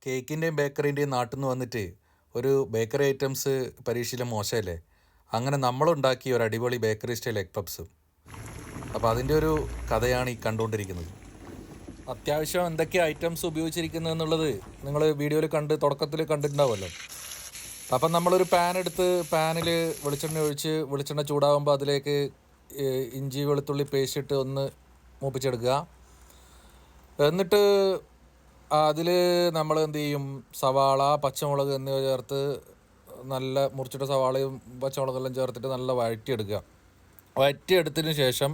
കേക്കിൻ്റെയും ബേക്കറിൻ്റെയും നാട്ടിൽ നിന്ന് വന്നിട്ട് ഒരു ബേക്കറി ഐറ്റംസ് പരീക്ഷയിലെ മോശമല്ലേ? അങ്ങനെ നമ്മളുണ്ടാക്കിയ ഒരു അടിപൊളി ബേക്കറി സ്റ്റൈൽ എഗ് പപ്സ്. അപ്പോൾ അതിൻ്റെ ഒരു കഥയാണ് ഈ കണ്ടുകൊണ്ടിരിക്കുന്നത്. അത്യാവശ്യം എന്തൊക്കെ ഐറ്റംസ് ഉപയോഗിച്ചിരിക്കുന്നത് എന്നുള്ളത് നിങ്ങൾ വീഡിയോയിൽ തുടക്കത്തിൽ കണ്ടിട്ടുണ്ടാവുമല്ലോ. അപ്പം നമ്മളൊരു പാൻ എടുത്ത് പാനിൽ വെളിച്ചെണ്ണ ഒഴിച്ച് വെളിച്ചെണ്ണ ചൂടാകുമ്പോൾ അതിലേക്ക് ഇഞ്ചി വെളുത്തുള്ളി പേസ്റ്റ് ഇട്ട് ഒന്ന് മൂപ്പിച്ചെടുക്കുക. എന്നിട്ട് അതിൽ നമ്മൾ എന്ത് ചെയ്യും, സവാള പച്ചമുളക് എന്നിവ ചേർത്ത് നല്ല മുറിച്ചിട്ട സവാളയും പച്ചമുളകെല്ലാം ചേർത്തിട്ട് നല്ല വഴറ്റിയെടുക്കുക. വഴറ്റിയെടുത്തതിന് ശേഷം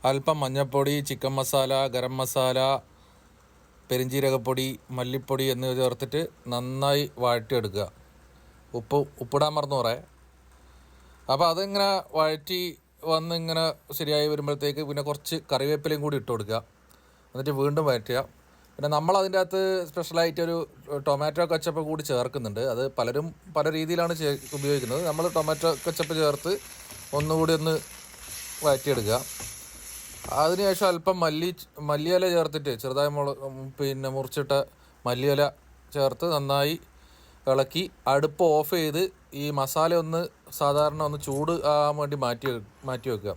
അല്പം മഞ്ഞൾപ്പൊടി, ചിക്കൻ മസാല, ഗരം മസാല, പെരിഞ്ജീരകപ്പൊടി, മല്ലിപ്പൊടി എന്നിവ ചേർത്തിട്ട് നന്നായി വഴറ്റിയെടുക്കുക. ഉപ്പിടാൻ മറന്നു കുറേ. അപ്പോൾ അതിങ്ങനെ വഴറ്റി ഇങ്ങനെ ശരിയായി വരുമ്പോഴത്തേക്ക് പിന്നെ കുറച്ച് കറിവേപ്പിലയും കൂടി ഇട്ട് കൊടുക്കുക. എന്നിട്ട് വീണ്ടും വഴറ്റുക. പിന്നെ നമ്മളതിൻ്റെ അകത്ത് സ്പെഷ്യലായിട്ടൊരു ടൊമാറ്റോ കച്ചപ്പ് കൂടി ചേർക്കുന്നുണ്ട്. അത് പലരും പല രീതിയിലാണ് ഉപയോഗിക്കുന്നത്. നമ്മൾ ടൊമാറ്റോ കച്ചപ്പ് ചേർത്ത് ഒന്നുകൂടി ഒന്ന് വഴറ്റിയെടുക്കുക. അതിനുശേഷം അല്പം മല്ലിയില ചേർത്തിട്ട് ചെറുതായി മുറിച്ചിട്ട മല്ലിയില ചേർത്ത് നന്നായി ഇളക്കി അടുപ്പ് ഓഫ് ചെയ്ത് ഈ മസാല സാധാരണ ഒന്ന് ചൂട് ആകാൻ വേണ്ടി മാറ്റി വെക്കുക.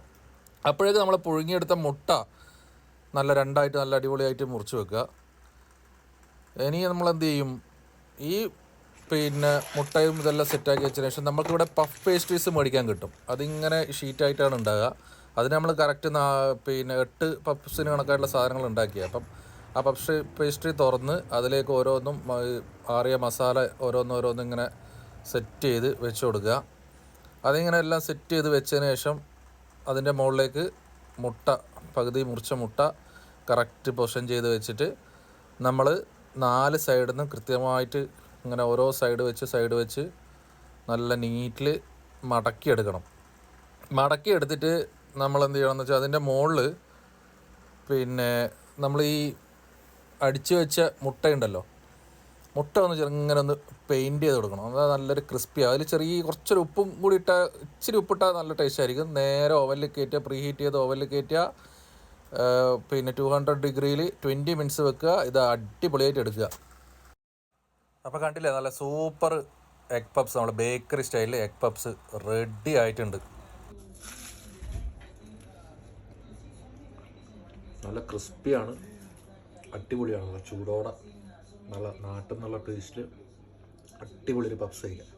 അപ്പോഴേക്ക് നമ്മൾ പുഴുങ്ങിയെടുത്ത മുട്ട നല്ല രണ്ടായിട്ട് നല്ല അടിപൊളിയായിട്ട് മുറിച്ച് വെക്കുക. ഇനി നമ്മൾ എന്ത് ചെയ്യും, ഈ മുട്ടയും ഇതെല്ലാം സെറ്റാക്കി വെച്ചതിന് ശേഷം നമുക്കിവിടെ പഫ് പേസ്ട്രീസ് മേടിക്കാൻ കിട്ടും. അതിങ്ങനെ ഷീറ്റായിട്ടാണ് ഉണ്ടാകുക. അതിന് നമ്മൾ കറക്റ്റ് 8 പഫ്സിന് കണക്കായിട്ടുള്ള സാധനങ്ങൾ ഉണ്ടാക്കിയത്. അപ്പം ആ പഫ് പേസ്ട്രി തുറന്ന് അതിലേക്ക് ഓരോന്നും ആറിയ മസാല ഓരോന്നും ഇങ്ങനെ സെറ്റ് ചെയ്ത് വെച്ച് കൊടുക്കുക. അതിങ്ങനെ എല്ലാം സെറ്റ് ചെയ്ത് വെച്ചതിന് ശേഷം അതിൻ്റെ മുകളിലേക്ക് പകുതി മുറിച്ച മുട്ട കറക്റ്റ് പൊസിഷൻ ചെയ്ത് വെച്ചിട്ട് നമ്മൾ 4 സൈഡിൽ നിന്നും കൃത്യമായിട്ട് ഇങ്ങനെ ഓരോ സൈഡ് വെച്ച് നല്ല നീറ്റിൽ മടക്കിയെടുക്കണം. മടക്കിയെടുത്തിട്ട് നമ്മൾ എന്ത് ചെയ്യണമെന്ന് വെച്ചാൽ അതിൻ്റെ മുകളിൽ നമ്മൾ ഈ അടിച്ചു വെച്ച മുട്ടയുണ്ടല്ലോ, മുട്ട ഒന്ന് ചെറുങ്ങനെ ഒന്ന് പെയിൻറ്റ് ചെയ്ത് കൊടുക്കണം. അത് നല്ലൊരു ക്രിസ്പിയാണ്. അതിൽ കുറച്ചൊരു ഉപ്പും കൂടി ഇച്ചിരി ഉപ്പിട്ടാൽ നല്ല ടേസ്റ്റ് ആയിരിക്കും. നേരെ ഓവനിൽ കയറ്റുക, പ്രീ ഹീറ്റ് ചെയ്ത് ഓവനിൽ കയറ്റുക. 200 ഡിഗ്രിയിൽ 20 മിനിറ്റ്സ് വെക്കുക. ഇത് അടിപൊളിയായിട്ട് എടുക്കുക. അപ്പോൾ കണ്ടില്ലേ, നല്ല സൂപ്പർ എഗ് പപ്സ്, നമ്മുടെ ബേക്കറി സ്റ്റൈലിൽ എഗ് പപ്സ് റെഡി ആയിട്ടുണ്ട്. നല്ല ക്രിസ്പിയാണ്, അടിപൊളിയാണ്. നല്ല ചൂടോടെ നല്ല നാട്ടിൽ നിന്നുള്ള ടേസ്റ്റിൽ അടിപൊളി ഒരു പപ്സ് കഴിക്കാം.